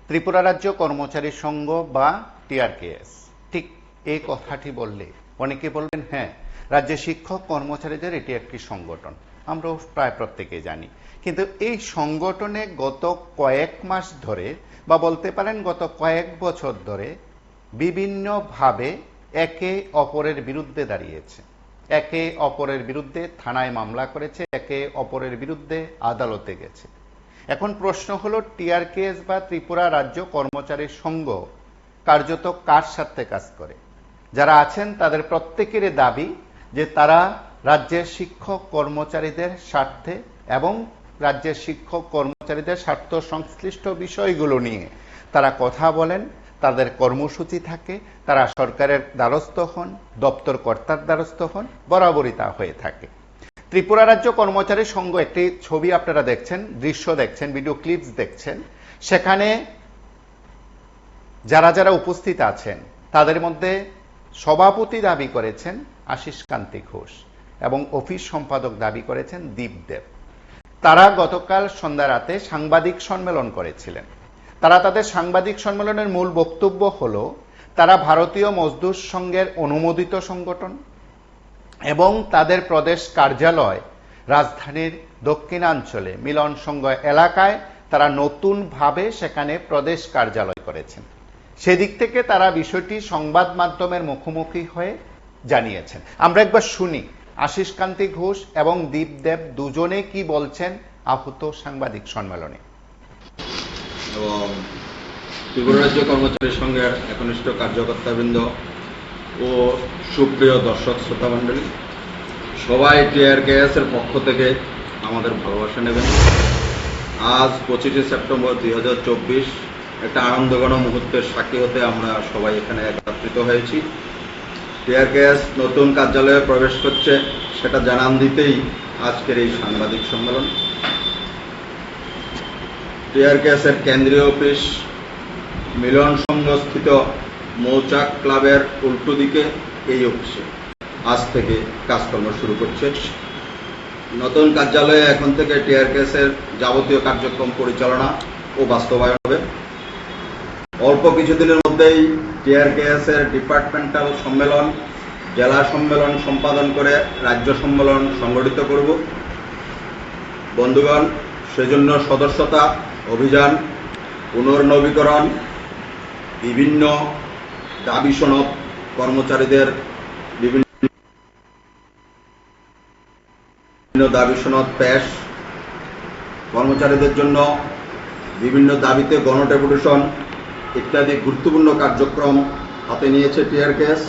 ত্রিপুরা রাজ্য কর্মচারী সংঘ বা টিআরকেএস, ঠিক এই কথাটি বললে অনেকে বলবেন হ্যাঁ, রাজ্যে শিক্ষক কর্মচারীদের এটি একটি সংগঠন, আমরাও প্রায় প্রত্যেকে জানি। কিন্তু এই সংগঠনে গত কয়েক মাস ধরে বা বলতে পারেন গত কয়েক বছর ধরে বিভিন্নভাবে একে অপরের বিরুদ্ধে দাঁড়িয়েছে, একে অপরের বিরুদ্ধে থানায় মামলা করেছে, একে অপরের বিরুদ্ধে আদালতে গেছে। এখন প্রশ্ন হলো, টিআরকেএস বা ত্রিপুরা রাজ্য কর্মচারী সংঘ কার্যত কার স্বার্থে কাজ করে? যারা আছেন তাদের প্রত্যেকের দাবি যে তারা রাজ্যের শিক্ষক কর্মচারীদের স্বার্থে এবং রাজ্যের শিক্ষক কর্মচারীদের স্বার্থ সংশ্লিষ্ট বিষয়গুলো নিয়ে তারা কথা বলেন, তাদের কর্মসূচি থাকে, তারা সরকারের দ্বারস্থ হন, দপ্তর কর্তার দ্বারস্থ হন, বরাবরই তা হয়ে থাকে। ত্রিপুরা রাজ্য কর্মচারী সংঘ একটি ছবি আপনারা দেখছেন, দৃশ্য দেখছেন, ভিডিও ক্লিপস দেখছেন। সেখানে যারা যারা উপস্থিত আছেন তাদের মধ্যে সভাপতি দাবি করেছেন আশিস কান্তি ঘোষ এবং অফিস সম্পাদক দাবি করেছেন দীপদেব। তারা গতকাল সন্ধ্যা রাতে সাংবাদিক সম্মেলন করেছিলেন। তারা তাদের সাংবাদিক সম্মেলনের মূল বক্তব্য হলো তারা ভারতীয় মজদুর সংঘের অনুমোদিত সংগঠন এবং তাদের প্রদেশ কার্যালয় রাজধানীর দক্ষিণাঞ্চলে মিলন সংঘ এলাকায় তারা নতুনভাবে সেখানে প্রদেশ কার্যালয় করেছেন। সেদিক থেকে তারা বিষয়টি সংবাদ মাধ্যমের মুখোমুখি হয়ে জানিয়েছেন। আমরা একবার শুনি আশিস কান্তি ঘোষ এবং দীপদেব দুজনে কি বলছেন আহত সাংবাদিক সম্মেলনে। এবং ত্রিপুরা রাজ্য কর্মচারী সংঘের একনিষ্ঠ কার্যকর্তাবৃন্দ ও সুপ্রিয় দর্শক শ্রোতা মণ্ডলী, সবাই টিআরকেএস এর পক্ষ থেকে আমাদের ভালোবাসা নেবেন। আজ 25শে সেপ্টেম্বর 2024 একটা আনন্দঘন মুহূর্তের সাক্ষী হতে আমরা সবাই এখানে একত্রিত হয়েছি। টিআরকেএস নতুন কার্যালয়ে প্রবেশ করছে সেটা জানান দিতেই আজকের এই সাংবাদিক সম্মেলন। টিআরকেএস এর কেন্দ্রীয় অফিস মিলন সংঘ স্থিত মৌচাক ক্লাবের উল্টো দিকে এই অফিসে আজ থেকে কাজকর্ম শুরু করছে। নতুন কার্যালয়ে এখন থেকে টিআরকেএস এর যাবতীয় কার্যক্রম পরিচালনা ও বাস্তবায়ন হবে। অল্প কিছুদিনের মধ্যেই টিআরকেএস এর ডিপার্টমেন্টাল সম্মেলন, জেলা সম্মেলন সম্পাদন করে রাজ্য সম্মেলন সংগঠিত করব। বন্ধুগণ, সেজন্য সদস্যতা অভিযান, পুনর্নবীকরণ, বিভিন্ন দাবি সনদ, কর্মচারীদের বিভিন্ন দাবি সনদ পেশ, কর্মচারীদের জন্য বিভিন্ন দাবিতে গণডেপুটেশন ইত্যাদি গুরুত্বপূর্ণ কার্যক্রম হাতে নিয়েছে টিআরকেএস।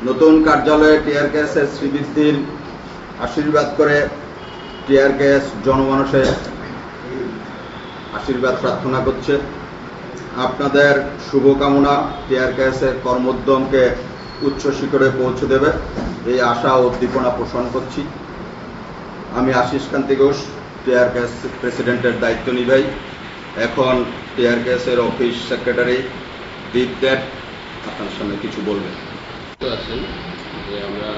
নতুন কার্যালয়ে টিআরকেএস এর শ্রীবৃদ্ধির আশীর্বাদ করে টিআরকেএস জনমানসের আশীর্বাদ প্রার্থনা করছে। আপনাদের শুভকামনা টিআরকেএস এর কর্মোদ্যমকে উচ্চ শিখরে পৌঁছে দেবে, এই আশা ও উদ্দীপনা পোষণ করছি। আমি আশিস কান্তি ঘোষ, টিআরকেএস প্রেসিডেন্টের দায়িত্ব নিভাই। এখন টিআরকেএস এর অফিস সেক্রেটারি দীপদেব আপনার সামনে কিছু বলবেন। আছেন যে আমরা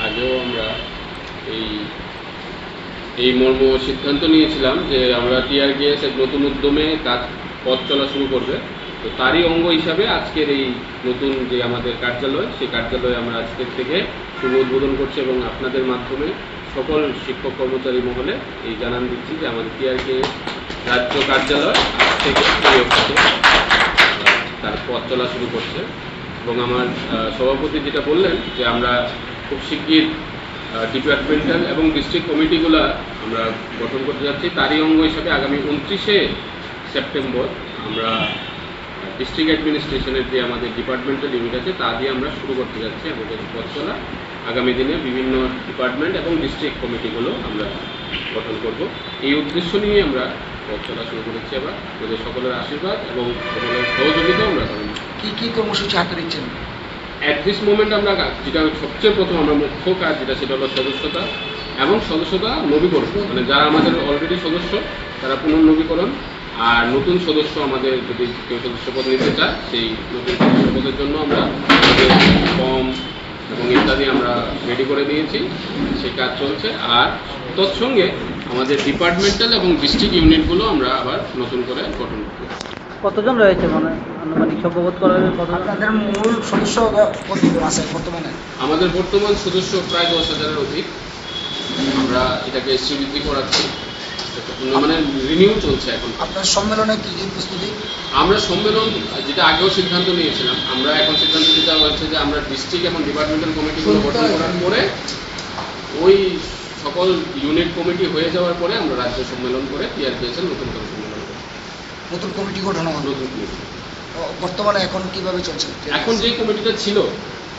আগেও আমরা এই মর্ম সিদ্ধান্ত নিয়েছিলাম যে আমরা টিআরকেএস এক নতুন উদ্যমে কাজ পথ চলা শুরু করবে। তো তারই অঙ্গ হিসাবে আজকের এই নতুন যে আমাদের কার্যালয়, সেই কার্যালয়ে আমরা আজকের থেকে শুভ উদ্বোধন করছি এবং আপনাদের মাধ্যমে সকল শিক্ষক কর্মচারী মহলে এই জানান দিচ্ছি যে আমাদের টিআরকেএস রাজ্য কার্যালয় আজ থেকে তার পথ চলা শুরু করছে। এবং আমার সভাপতি যেটা বললেন যে আমরা খুব শিগগির ডিপার্টমেন্টাল এবং ডিস্ট্রিক্ট কমিটিগুলো আমরা গঠন করতে যাচ্ছি। তারই অঙ্গ হিসাবে আগামী 29শে সেপ্টেম্বর আমরা ডিস্ট্রিক্ট অ্যাডমিনিস্ট্রেশনের যে আমাদের ডিপার্টমেন্টাল ইউনিট আছে তা দিয়ে আমরা শুরু করতে যাচ্ছি আমাদের পথ চলা। আগামী দিনে বিভিন্ন ডিপার্টমেন্ট এবং ডিস্ট্রিক্ট কমিটিগুলো আমরা গঠন করব। এই উদ্দেশ্য নিয়ে আমরা পথ চলা শুরু করেছি। আবার ওদের সকলের আশীর্বাদ এবং সকলের সহযোগিতা আমরা কি কর্মসূচি হাতে নিচ্ছেন? অ্যাট দিস মোমেন্ট আমরা যেটা সবচেয়ে প্রথম আমরা মুখ্য কাজ সেটা হলো সদস্যতা এবং সদস্যতা নবীকরণ, মানে যারা আমাদের অলরেডি সদস্য তারা পুনর্নবীকরণ, আর নতুন সদস্য আমাদের যদি কেউ সদস্যপদ নিতে চায় সেই নতুন সদস্যপদের জন্য আমরা আমাদের ফর্ম এবং ইত্যাদি আমরা রেডি করে দিয়েছি, সেই কাজ চলছে। আর তৎসঙ্গে আমাদের ডিপার্টমেন্টাল এবং ডিস্ট্রিক্ট ইউনিটগুলো আমরা আবার নতুন করে গঠন করব। কতজন রয়েছে মানে আনুমানিক সম্ভবত করা যাবে কতজন? আপনাদের মূল সদস্য কতজন আছে বর্তমানে? আমাদের বর্তমান সদস্য প্রায় 10,000-এর অধিক। আমরা এটাকে শ্রীবৃদ্ধি করাচ্ছি, মানে রিনিউ চলছে এখন। আপনার সম্মেলনে কি কি প্রস্তুতি? আমরা সম্মেলন যেটা আগেও সিদ্ধান্ত নিয়েছিলাম, আমরা এখন সিদ্ধান্ত নিতে হয়েছে যে আমরা ডিস্ট্রিক্ট এবং ডিপার্টমেন্টাল কমিটিগুলো গঠন করার পরে ওই সকল ইউনিট কমিটি হয়ে যাওয়ার পরে আমরা রাজ্য সম্মেলন করে টিআরপিএস এর নতুন করে সম্মেলন করব। নতুন কমিটি গঠন হবে? নতুন কমিটি বর্তমানে এখন কিভাবে চলছে? এখন যে কমিটিটা ছিল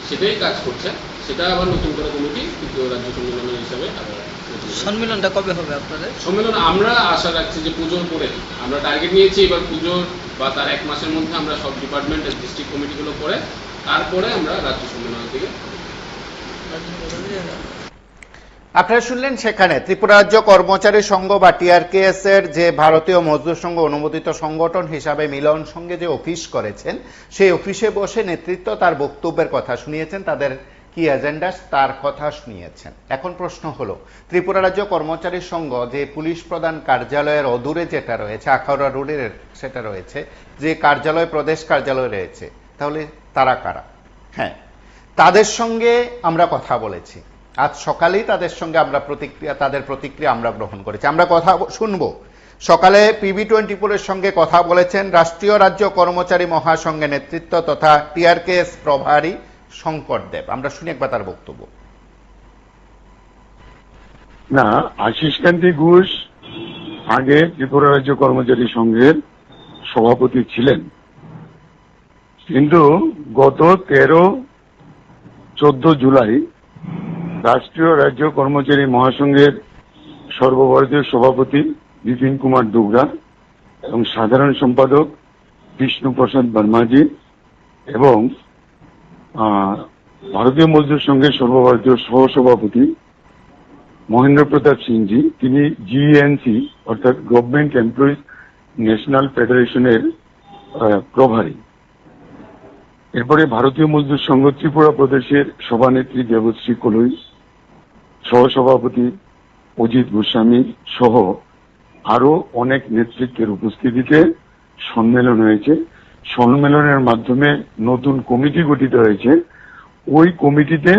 সেটাই কাজ করছে, সেটা আবার নতুন করে কমিটি তৃতীয় রাজ্য সম্মেলনের হিসাবে আবার সম্মেলনটা কবে হবে আপনাদের? সম্মেলন আমরা আশা রাখছি যে পুজোর পরে। আমরা টার্গেট নিয়েছি এবার পুজোর বা তার 1 মাসের মধ্যে আমরা সব ডিপার্টমেন্ট ডিস্ট্রিক্ট কমিটিগুলো করে তারপরে আমরা রাজ্য সম্মেলনের দিকে। আপনারা শুনলেন সেখানে ত্রিপুরা রাজ্য কর্মচারী সংঘ বা টিআরকেএস এর যে ভারতীয় মজদুর সংঘ অনুমোদিত সংগঠন হিসাবে মিলন সঙ্গে যে অফিস করেছেন, সেই অফিসে বসে নেতৃত্ব তার বক্তব্যের কথা শুনিয়েছেন, তাদের কি এজেন্ডা তার কথা শুনিয়েছেন। এখন প্রশ্ন হলো, ত্রিপুরা রাজ্য কর্মচারী সংঘ যে পুলিশ প্রধান কার্যালয়ের অদূরে যেটা রয়েছে, আখাউড়া রোডের সেটা রয়েছে, যে কার্যালয় প্রদেশ কার্যালয় রয়েছে, তাহলে তারা কারা? হ্যাঁ, তাদের সঙ্গে আমরা কথা বলেছি। আজ সকালেই তাদের সঙ্গে আমরা তাদের প্রতিক্রিয়া আমরা গ্রহণ করেছি। আমরা কথা শুনবো। সকালে PB24 এর সঙ্গে কথা বলেছেন রাষ্ট্রীয় রাজ্য কর্মচারী মহাসংঘের নেতৃত্ব তথা টিআরকেএস প্রভারী শঙ্কর দেব। আমরা শুনি একবার তার বক্তব্য। না, আশিস কান্তি ঘোষ আগে ত্রিপুরা রাজ্য কর্মচারী সংঘের সভাপতি ছিলেন, কিন্তু গত 13-14 জুলাই রাষ্ট্রীয় রাজ্য কর্মচারী মহাসংঘের সর্বভারতীয় সভাপতি বিপিন কুমার ডুগরা এবং সাধারণ সম্পাদক বিষ্ণু প্রসাদ বর্মাজি এবং ভারতীয় মজদুর সংঘের সর্বভারতীয় সহসভাপতি মহেন্দ্র প্রতাপ সিংজি, তিনি GENC অর্থাৎ গভর্নমেন্ট এমপ্লয়িজ ন্যাশনাল ফেডারেশনের প্রভারী। এরপরে ভারতীয় মজদুর সংঘ ত্রিপুরা প্রদেশের সভানেত্রী দেবশ্রী কলই, সহসভাপতি অজিত গোস্বামী সহ আরো অনেক নেতৃত্বের উপস্থিতিতে সম্মেলন হয়েছে। সম্মেলনের মাধ্যমে নতুন কমিটি গঠিত হয়েছে। ওই কমিটিতে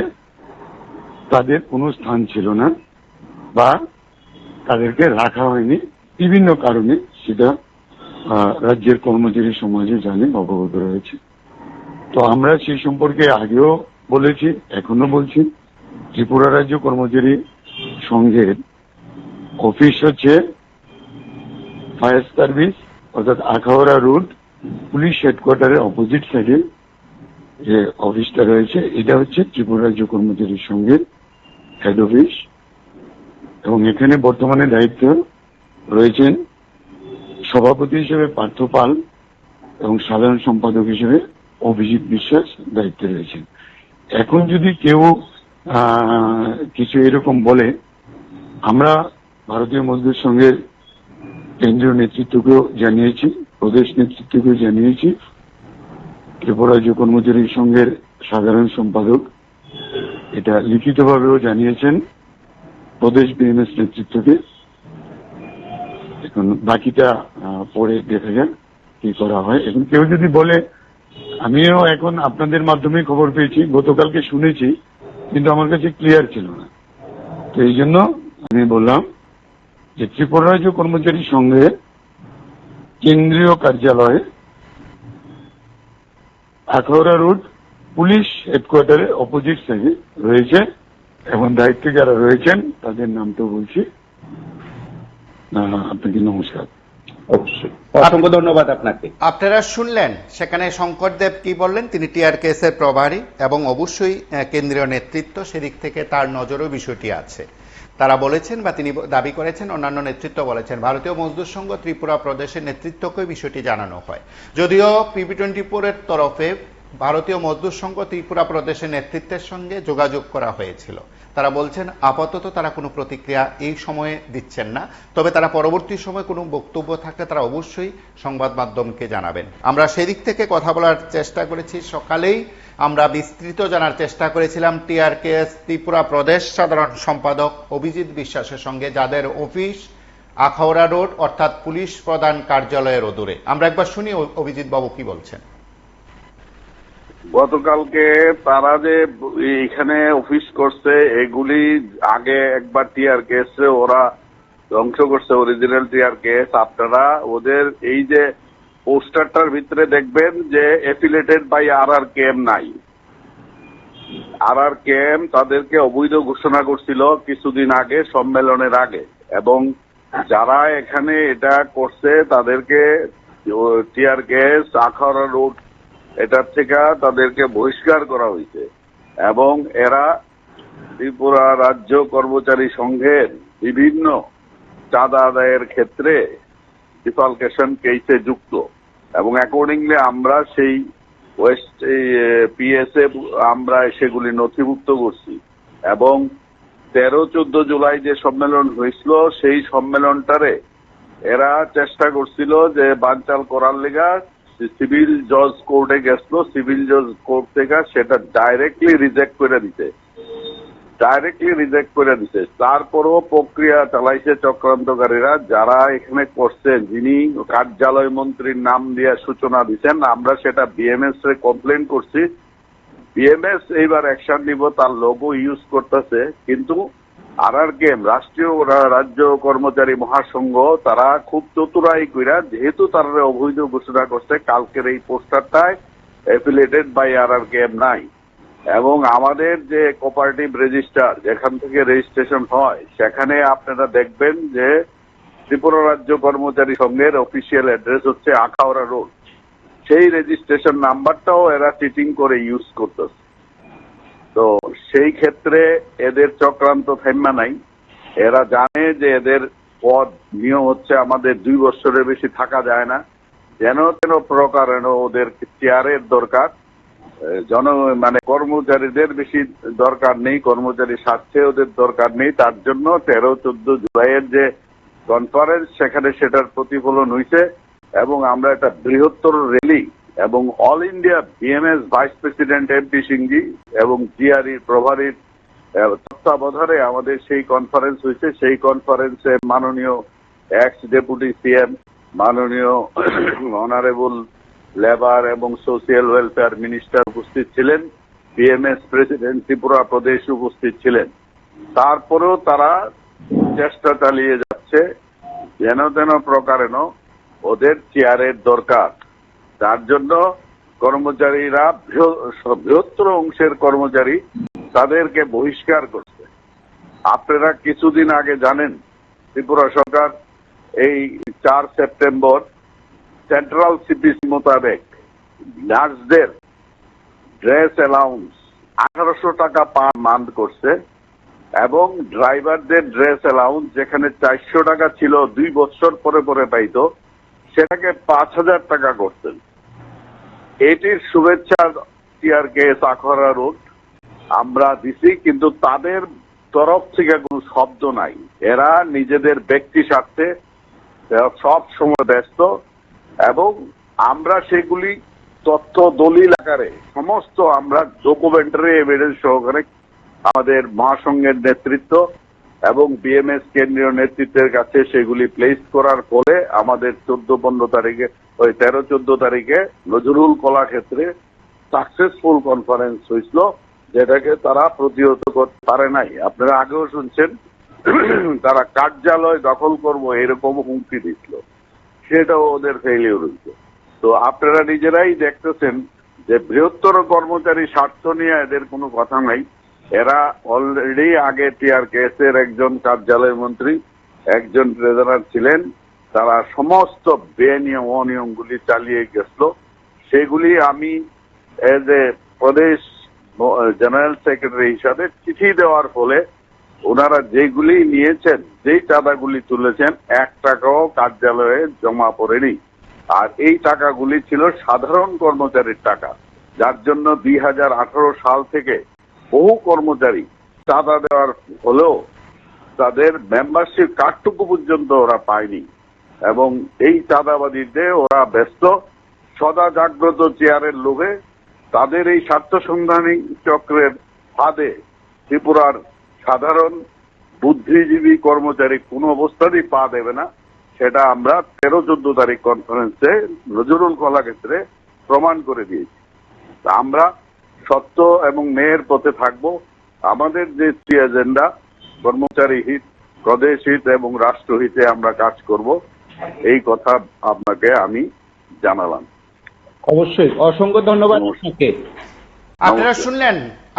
তাদের কোনো স্থান ছিল না বা তাদেরকে রাখা হয়নি বিভিন্ন কারণে, সেটা রাজ্যের কর্মচারী সমাজে জানে, অবগত রয়েছে। তো আমরা সেই সম্পর্কে আগেও বলেছি, এখনো বলছি, ত্রিপুরা রাজ্য কর্মচারী সংঘের অফিস হচ্ছে ফায়ার সার্ভিস অর্থাৎ আখাউড়া রোড পুলিশ হেডকোয়ার্টারের অপোজিট সাইডে যে অফিসটা রয়েছে, এটা হচ্ছে ত্রিপুরা রাজ্য কর্মচারী সংঘের হেড অফিস। এবং এখানে বর্তমানে দায়িত্ব রয়েছেন সভাপতি হিসেবে পার্থ পাল এবং সাধারণ সম্পাদক হিসেবে অভিজিৎ বিশ্বাস দায়িত্বে রয়েছেন। এখন যদি কেউ কিছু এরকম বলে, আমরা ভারতীয় মজদুর সংঘের কেন্দ্রীয় নেতৃত্বকেও জানিয়েছি, প্রদেশ নেতৃত্বকেও জানিয়েছি, ত্রিপুরা রাজ্য কর্মচারী সংঘের সাধারণ সম্পাদক এটা লিখিতভাবেও জানিয়েছেন প্রদেশ BMS নেতৃত্বকে। এখন বাকিটা পরে দেখা যাক কি করা হয়। এখন কেউ যদি বলে, আমিও এখন আপনাদের মাধ্যমে খবর পেয়েছি, গতকালকে শুনেছি, কিন্তু আমার কাছে ক্লিয়ার ছিল না, তো এই জন্য আমি বললাম যে ত্রিপুরা রাজ্য কর্মচারী সংঘের কেন্দ্রীয় কার্যালয়ে আখাউড়া রোড পুলিশ হেডকোয়ার্টারের অপোজিট সাইডে রয়েছে এবং দায়িত্বে যারা রয়েছেন তাদের নাম তো বলছি। আপনাকে নমস্কার। অবশ্যই, অসংখ্য ধন্যবাদ আপনাকে। আপনারা শুনলেন সেখানে শঙ্কর দেব কি বললেন। তিনি টিআরকেএস এর প্রভারী এবং অবশ্যই কেন্দ্রীয় নেতৃত্ব, সেদিক থেকে তার নজরেও বিষয়টি আছে। তারা বলেছেন বা তিনি দাবি করেছেন, অন্যান্য নেতৃত্ব বলেছেন, ভারতীয় মজদুর সংঘ ত্রিপুরা প্রদেশের নেতৃত্বকে বিষয়টি জানানো হয়। যদিও PB24 এর তরফে ভারতীয় মজদুর সংঘ ত্রিপুরা প্রদেশের নেতৃত্বের সঙ্গে যোগাযোগ করা হয়েছিল। তারা বলছেন আপাতত তারা কোনো প্রতিক্রিয়া এই সময়ে দিচ্ছেন না, তবে তারা পরবর্তী সময় কোনো বক্তব্য থাকলে তারা অবশ্যই সংবাদ মাধ্যমকে জানাবেন। আমরা সেদিক থেকে কথা বলার চেষ্টা করেছি। সকালেই আমরা বিস্তৃত জানার চেষ্টা করেছিলাম টিআরকেএস ত্রিপুরা প্রদেশ সাধারণ সম্পাদক অভিজিৎ বিশ্বাসের সঙ্গে, যাদের অফিস আখাউড়া রোড অর্থাৎ পুলিশ প্রধান কার্যালয়ের অদূরে। আমরা একবার শুনি অভিজিৎ বাবু কি বলছেন। গতকালকে তারা যে এখানে অফিস করছে, এগুলি আগে একবার টিআর কেসে ওরা ধ্বংস করছে, অরিজিনাল টিআর কেস। আপনারা ওদের এই যে পোস্টারটার ভিতরে দেখবেন যে এফিলেটেড বাই RRKM নাই। RRKM তাদেরকে অবৈধ ঘোষণা করছিল কিছুদিন আগে, সম্মেলনের আগে, এবং যারা এখানে এটা করছে তাদেরকে টিআর কেস আখাউড়া রোড এটার থেকে তাদেরকে বহিষ্কার করা হয়েছে। এবং এরা ত্রিপুরা রাজ্য কর্মচারী সংঘের বিভিন্ন চাঁদা আদায়ের ক্ষেত্রে ডিফালকেশন কেসে যুক্ত, এবং অ্যাকর্ডিংলি আমরা সেই ওয়েস্ট PSA আমরা সেগুলি নথিভুক্ত করছি। এবং 13-14 জুলাই যে সম্মেলন হয়েছিল, সেই সম্মেলনটারে এরা চেষ্টা করছিল যে বানচাল করার লেগা সিভিল জজ কোর্টে গেছিল, সিভিল জজ কোর্ট থেকে সেটা ডাইরেক্টলি রিজেক্ট করে দিতে। তারপরও প্রক্রিয়া চালাইছে চক্রান্তকারীরা, যারা এখানে করছেন, যিনি কার্যালয় মন্ত্রীর নাম দিয়ে সূচনা দিচ্ছেন। আমরা সেটা BMS রে কমপ্লেন করছি। BMS এইবার অ্যাকশন নিব, তার লোগো ইউজ করতেছে। কিন্তু RRKM রাষ্ট্রীয় রাজ্য কর্মচারী মহাসংঘ তারা খুব চতুরাই কইরা, যেহেতু তারা অবৈধ ঘোষণা করছে, কালকের এই পোস্টারটায় এফিলিয়েটেড বাই RRKM নাই। এবং আমাদের যে কোঅপারেটিভ রেজিস্টার যেখান থেকে রেজিস্ট্রেশন হয়, সেখানে আপনারা দেখবেন যে ত্রিপুরা রাজ্য কর্মচারী সংঘের অফিসিয়াল অ্যাড্রেস হচ্ছে আখাউড়া রোড। সেই রেজিস্ট্রেশন নাম্বারটাও এরা চিটিং করে ইউজ করতেছে। তো সেই ক্ষেত্রে এদের চক্রান্ত থেমা নাই। এরা জানে যে এদের পদ নিয়ম হচ্ছে আমাদের 2 বছরের বেশি থাকা যায় না। যেন তেন প্রকারে ওদের চেয়ারের দরকার, মানে কর্মচারীদের বেশি দরকার নেই, কর্মচারী স্বার্থে ওদের দরকার নেই। তার জন্য 13-14 জুলাইয়ের যে কনফারেন্স, সেখানে সেটার প্রতিফলন হয়েছে। এবং আমরা একটা বৃহত্তর র্যালি এবং all India BMS vice president MP সিংজি এবং GRE প্রভারীর তত্ত্বাবধানে আমাদের সেই কনফারেন্স হয়েছে। সেই কনফারেন্সে মাননীয় এক্স ডেপুটি CM, মাননীয় অনারেবল লেবার এবং সোশিয়াল ওয়েলফেয়ার মিনিস্টার উপস্থিত ছিলেন, BMS প্রেসিডেন্ট ত্রিপুরা প্রদেশ উপস্থিত ছিলেন। তারপরেও তারা চেষ্টা চালিয়ে যাচ্ছে যেন তেন প্রকারেণ ওদের চেয়ারের দরকার। তার জন্য কর্মচারীরা, বৃহত্তর অংশের কর্মচারী, তাদেরকে বহিষ্কার করছে। আপনারা কিছুদিন আগে জানেন ত্রিপুরা সরকার এই 4 সেপ্টেম্বর সেন্ট্রাল CPC মোতাবেক নার্সদের ড্রেস অ্যালাউন্স 1800 টাকা পার মান্থ করছে, এবং ড্রাইভারদের ড্রেস অ্যালাউন্স যেখানে 400 টাকা ছিল 2 বছর পরে পরে পাইতো, সেটাকে 5000 টাকা করছেন। এটির শুভেচ্ছা টিআর কেস আখাউড়া রোড আমরা দিছি, কিন্তু তাদের তরফ থেকে কোনো শব্দ নাই। এরা নিজেদের ব্যক্তি স্বার্থে সব সময় ব্যস্ত, এবং আমরা সেগুলি তথ্য দলিল আকারে সমস্ত আমরা ডকুমেন্টারি এভিডেন্স সহকারে আমাদের মহাসংঘের নেতৃত্ব এবং BMS কেন্দ্রীয় নেতৃত্বের কাছে সেগুলি প্লেস করার ফলে আমাদের 14-15 তারিখে, ওই 13-14 তারিখে নজরুল কলাক্ষেত্রে সাকসেসফুল কনফারেন্স হয়েছিল, যেটাকে তারা প্রতিহত করতে পারে নাই। আপনারা আগেও শুনছেন তারা কার্যালয় দখল করবো এরকম হুমকি দিচ্ছিল, সেটাও ওদের ফেইলিউর হয়েছে। তো আপনারা নিজেরাই দেখতেছেন যে বৃহত্তর কর্মচারী স্বার্থ নিয়ে এদের কোনো কথা নাই। এরা অলরেডি আগে টিআর কেসের একজন কার্যালয় মন্ত্রী, একজন ট্রেজারার ছিলেন, তারা সমস্ত বেনিয়ম অনিয়মগুলি চালিয়ে গেছিল। সেগুলি আমি as a Pradesh general secretary হিসাবে চিঠি দেওয়ার ফলে ওনারা যেগুলি নিয়েছেন, যেই চাঁদাগুলি তুলেছেন, 1 টাকাও কার্যালয়ে জমা পড়েনি। আর এই টাকাগুলি ছিল সাধারণ কর্মচারীর টাকা, যার জন্য 2018 সাল থেকে বহু কর্মচারী চাঁদা দেওয়ার হলেও তাদের মেম্বারশিপ কার্ডটুকু পর্যন্ত ওরা পায়নি। এবং এই চাঁদাবাদীতে ওরা ব্যস্ত, সদা জাগ্রত চেয়ারের লোভে তাদের এই স্বার্থ সন্ধানী চক্রের ফাঁদে ত্রিপুরার সাধারণ বুদ্ধিজীবী কর্মচারী কোনো অবস্থাতেই পা দেবে না, সেটা আমরা 13-14 তারিখ কনফারেন্সে নজরুল কলা ক্ষেত্রে প্রমাণ করে দিয়েছি। তা আমরা সত্য এবং ন্যায়ের পথে থাকব। আমাদের যে এজেন্ডা, কর্মচারী হিত, প্রদেশ হিত এবং রাষ্ট্রহিতে আমরা কাজ করব, এই কথা আপনাকে আমি জানালাম। অবশ্যই, অসংখ্য ধন্যবাদ আপনাকে।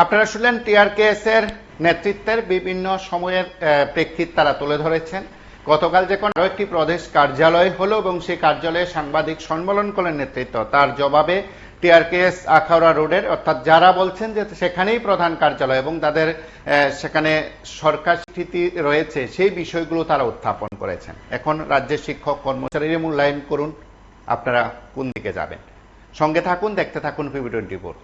আপনারা শুনলেন টিআরকেএস এর নেতৃত্বের বিভিন্ন সময়ের প্রেক্ষিত তারা তুলে ধরেছেন। গতকাল যখন আরো একটি প্রদেশ কার্যালয় হলো এবং সেই কার্যালয়ে সাংবাদিক সম্মেলন করলেন নেতৃত্ব, তার জবাবে টিআরকেএস আখাউড়া রোডের, অর্থাৎ যারা বলছেন যে সেখানেই প্রধান কার্যালয় এবং তাদের সেখানে সরকার স্থিতি রয়েছে, সেই বিষয়গুলো তারা উত্থাপন করেছেন। এখন রাজ্যের শিক্ষক কর্মচারীরা মূল্যায়ন করুন আপনারা কোন দিকে যাবেন। সঙ্গে থাকুন, দেখতে থাকুন PB24।